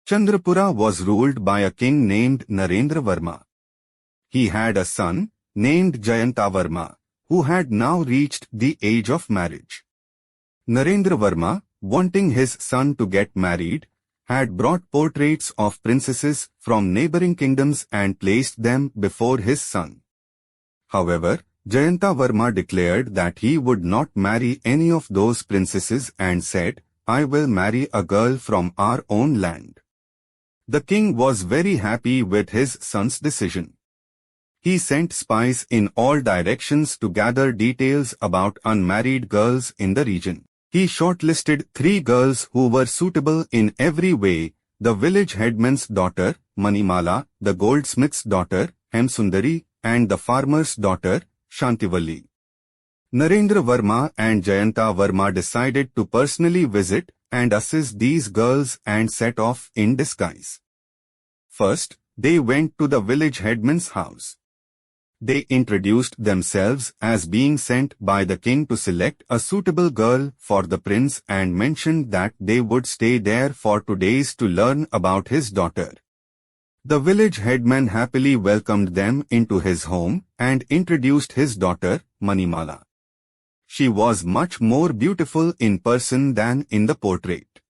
Chandrapura was ruled by a king named Narendravarma. He had a son, named Jayantavarma, who had now reached the age of marriage. Narendravarma, wanting his son to get married, had brought portraits of princesses from neighboring kingdoms and placed them before his son. However, Jayantavarma declared that he would not marry any of those princesses and said, "I will marry a girl from our own land." The king was very happy with his son's decision. He sent spies in all directions to gather details about unmarried girls in the region. He shortlisted 3 girls who were suitable in every way: the village headman's daughter, Manimala, the goldsmith's daughter, Hemsundari, and the farmer's daughter, Shantivalli. Narendravarma and Jayantavarma decided to personally visit and assist these girls and set off in disguise. First, they went to the village headman's house. They introduced themselves as being sent by the king to select a suitable girl for the prince and mentioned that they would stay there for 2 days to learn about his daughter. The village headman happily welcomed them into his home and introduced his daughter, Manimala. She was much more beautiful in person than in the portrait.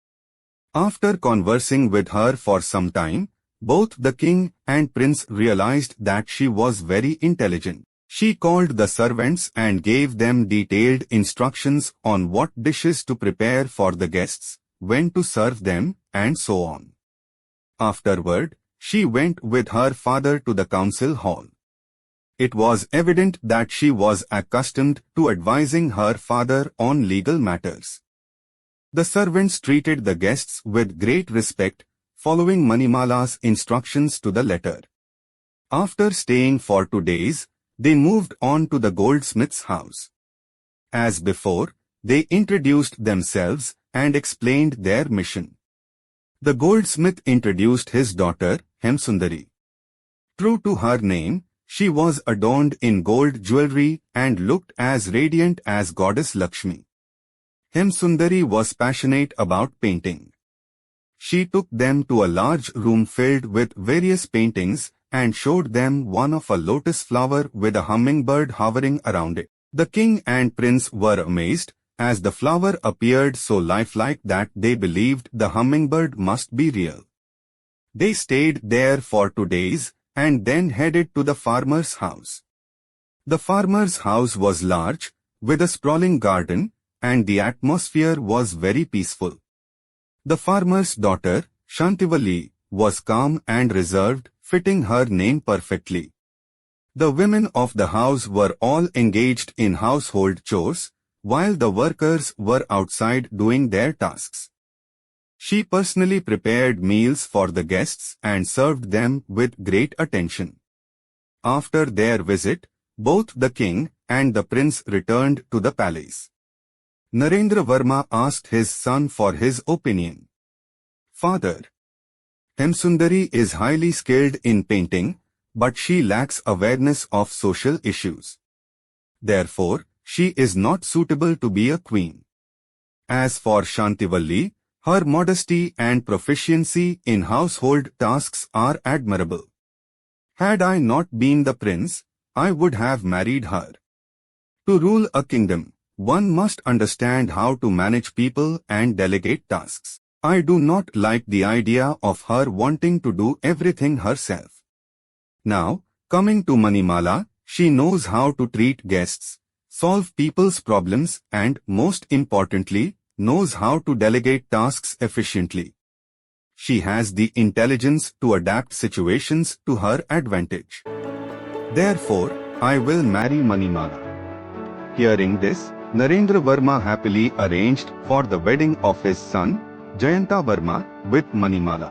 After conversing with her for some time, both the king and prince realized that she was very intelligent. She called the servants and gave them detailed instructions on what dishes to prepare for the guests, when to serve them, and so on. Afterward, she went with her father to the council hall. It was evident that she was accustomed to advising her father on legal matters. The servants treated the guests with great respect, following Manimala's instructions to the letter. After staying for 2 days, they moved on to the goldsmith's house. As before, they introduced themselves and explained their mission. The goldsmith introduced his daughter, Hemsundari. True to her name, she was adorned in gold jewelry and looked as radiant as goddess Lakshmi. Hemsundari was passionate about painting. She took them to a large room filled with various paintings and showed them one of a lotus flower with a hummingbird hovering around it. The king and prince were amazed, as the flower appeared so lifelike that they believed the hummingbird must be real. They stayed there for 2 days and then headed to the farmer's house. The farmer's house was large, with a sprawling garden, and the atmosphere was very peaceful. The farmer's daughter, Shantivalli, was calm and reserved, fitting her name perfectly. The women of the house were all engaged in household chores, while the workers were outside doing their tasks. She personally prepared meals for the guests and served them with great attention. After their visit, both the king and the prince returned to the palace. Narendravarma asked his son for his opinion. "Father, Hemsundari is highly skilled in painting, but she lacks awareness of social issues. Therefore, she is not suitable to be a queen. As for Shantivalli, her modesty and proficiency in household tasks are admirable. Had I not been the prince, I would have married her. To rule a kingdom, one must understand how to manage people and delegate tasks. I do not like the idea of her wanting to do everything herself. Now, coming to Manimala, she knows how to treat guests, solve people's problems and, most importantly, knows how to delegate tasks efficiently. She has the intelligence to adapt situations to her advantage. Therefore, I will marry Manimala." Hearing this, Narendravarma happily arranged for the wedding of his son, Jayantavarma, with Manimala.